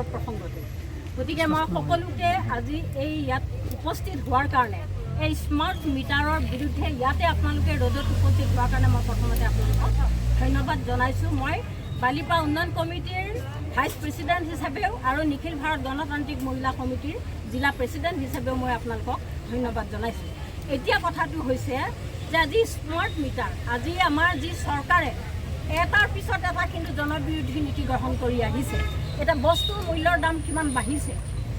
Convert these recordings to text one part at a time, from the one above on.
মিটাৰৰ প্ৰসংগটো গতিকে মই সকলোকে আজি এই ইয়াত উপস্থিত হোৱাৰ কাৰণে এই স্মাৰ্ট মিটাৰৰ বিৰুদ্ধে ইয়াতে আপোনালোকে ৰ'দত উপস্থিত হোৱাৰ কাৰণে মই প্ৰথমতে আপোনালোকক ধন্যবাদ জনাইছোঁ। মই বালিপা উন্নয়ন কমিটিৰ ভাইচ প্ৰেচিডেণ্ট হিচাপেও আৰু নিখিল ভাৰত গণতান্ত্ৰিক মহিলা সমিতিৰ জিলা প্ৰেচিডেণ্ট হিচাপেও মই আপোনালোকক ধন্যবাদ জনাইছোঁ। এতিয়া কথাটো হৈছে যে আজি স্মাৰ্ট মিটাৰ আজি আমাৰ যি চৰকাৰে এটাৰ পিছত এটা কিন্তু জনবিৰোধী নীতি গ্ৰহণ কৰি আহিছে। এটা বস্তুৰ মূল্যৰ দাম কিমান বাঢ়িছে,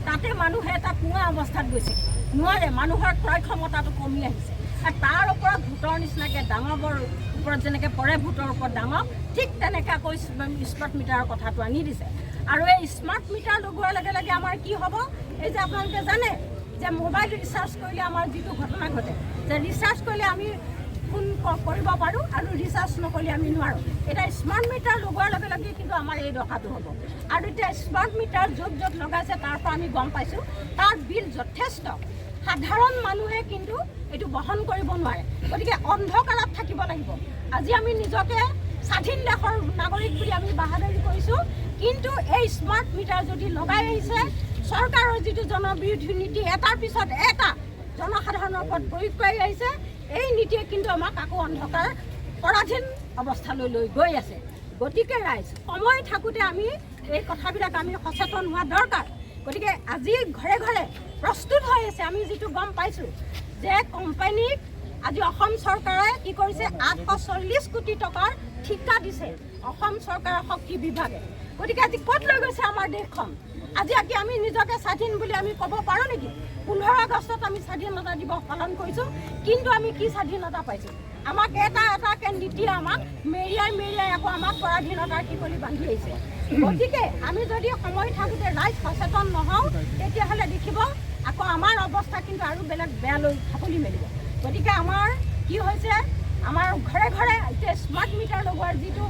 তাতে মানুহে এটা পুঙা অৱস্থাত গৈছে, নোৱাৰে, মানুহৰ ক্ৰয় ক্ষমতাটো কমি আহিছে আৰু তাৰ ওপৰত ভোটৰ নিচিনাকৈ দাঙবৰ ওপৰত যেনেকৈ পৰে ভোটৰ ওপৰত দাঙক, ঠিক তেনেকৈ আকৌ স্মাৰ্ট মিটাৰৰ কথাটো আনি দিছে। আৰু এই স্মাৰ্ট মিটাৰ লগোৱাৰ লগে লগে আমাৰ কি হ'ব, এই যে আপোনালোকে জানে যে মোবাইল ৰিচাৰ্জ কৰিলে আমাৰ যিটো ঘটনা ঘটে যে ৰিচাৰ্জ কৰিলে আমি ফোন কৰিব পাৰোঁ আৰু ৰিচাৰ্জ নকৰিলে আমি নোৱাৰোঁ। এতিয়া স্মাৰ্ট মিটাৰ লগোৱাৰ লগে লগে কিন্তু আমাৰ এই দশাটো হ'ব। আৰু এতিয়া স্মাৰ্ট মিটাৰ য'ত য'ত লগাইছে তাৰ পৰা আমি গম পাইছোঁ তাৰ বিল যথেষ্ট, সাধাৰণ মানুহে কিন্তু এইটো বহন কৰিব নোৱাৰে। গতিকে অন্ধকাৰত থাকিব লাগিব। আজি আমি নিজকে স্বাধীন দেশৰ নাগৰিক বুলি আমি বাহাদুৰি কৰিছোঁ, কিন্তু এই স্মাৰ্ট মিটাৰ যদি লগাই আহিছে চৰকাৰৰ যিটো জনবিৰোধী নীতি এটাৰ পিছত এটা জনসাধাৰণৰ ওপৰত প্ৰয়োগ কৰি আহিছে, এই নীতিয়ে কিন্তু আমাক আকৌ অন্ধকাৰ পৰাধীন অৱস্থালৈ লৈ গৈ আছে। গতিকে ৰাইজ সময় থাকোঁতে আমি এই কথাবিলাক আমি সচেতন হোৱা দৰকাৰ। গতিকে আজি ঘৰে ঘৰে প্ৰস্তুত হৈ আছে। আমি যিটো গম পাইছোঁ যে কোম্পানীক আজি অসম চৰকাৰে কি কৰিছে, 840 কোটি টকাৰ ঠিকা দিছে অসম চৰকাৰৰ শক্তি বিভাগে। গতিকে আজি ক'ত লৈ গৈছে আমাৰ দেশখন? আজি আমি নিজকে স্বাধীন বুলি আমি ক'ব পাৰোঁ নেকি? 15 আগষ্টত আমি স্বাধীনতা দিৱস পালন কৰিছোঁ, কিন্তু আমি কি স্বাধীনতা পাইছোঁ? আমাক এটাকৈ নীতিয়ে আমাক মেৰিয়াই আকৌ আমাক পৰাধীনতাৰ শিকলি বান্ধি আহিছে। গতিকে আমি যদি সময় থাকোঁতে ৰাইজ সচেতন নহওঁ তেতিয়াহ'লে দেখিব আকৌ আমাৰ অৱস্থা কিন্তু আৰু বেলেগ বেয়ালৈ ঢাপলি মেলিব। গতিকে আমাৰ কি হৈছে, আমাৰ ঘৰে ঘৰে এতিয়া স্মাৰ্ট মিটাৰ লগোৱাৰ যিটো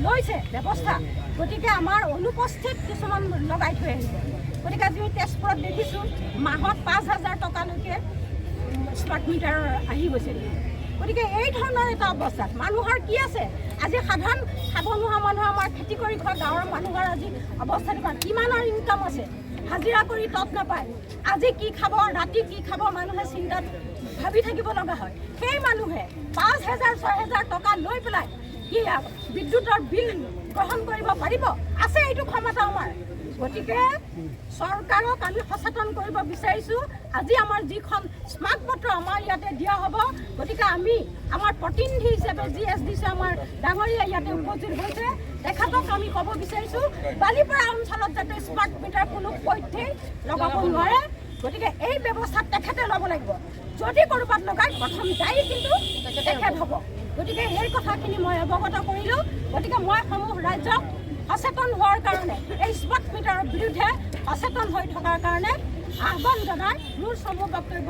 লৈছে ব্যৱস্থা, গতিকে আমাৰ অনুপস্থিত কিছুমান লগাই থৈ আহিছে। গতিকে আজি তেজপুৰত দেখিছোঁ মাহত 5,000 টকালৈকে স্মাৰ্ট মিটাৰ আহি গৈছে। গতিকে এই ধৰণৰ এটা অৱস্থাত মানুহৰ কি আছে, আজি সাধাৰণ খাব নোহোৱা মানুহ, আমাৰ খেতি কৰি খোৱা গাঁৱৰ মানুহৰ আজি অৱস্থাটো কিমানৰ ইনকাম আছে, হাজিৰা কৰি তত নাপায়, আজি কি খাব, ৰাতি কি খাব, মানুহে চিন্তাত ভাবি থাকিব লগা হয়। সেই মানুহে 5,000-6,000 টকা লৈ পেলাই কি বিদ্যুতৰ বিল গ্ৰহণ কৰিব পাৰিব? আছে এইটো ক্ষমতা আমাৰ। গতিকে চৰকাৰক আমি সচেতন কৰিব বিচাৰিছোঁ। আজি আমাৰ যিখন স্মাৰ্ট পত্ৰ আমাৰ ইয়াতে দিয়া হ'ব, গতিকে আমি আমাৰ প্ৰতিনিধি হিচাপে GSDC আমাৰ ডাঙৰীয়া ইয়াতে উপস্থিত হৈছে, তেখেতক আমি ক'ব বিচাৰিছোঁ বালিপাৰা অঞ্চলত যাতে স্মাৰ্ট মিটাৰ কোনো পধ্যেই লগাব নোৱাৰে। গতিকে এই ব্যৱস্থা তেখেতে ল'ব লাগিব। যদি ক'ৰবাত লগায় প্ৰথম দায়ী কিন্তু তেখেত হ'ব। গতিকে এই কথাখিনি মই অৱগত কৰিলোঁ। গতিকে মই সমূহ ৰাইজক সচেতন হোৱাৰ কাৰণে, এই স্মাৰ্ট মিটাৰৰ বিৰুদ্ধে সচেতন হৈ থকাৰ কাৰণে আহ্বান জনাই মোৰ সমূহ বক্তব্য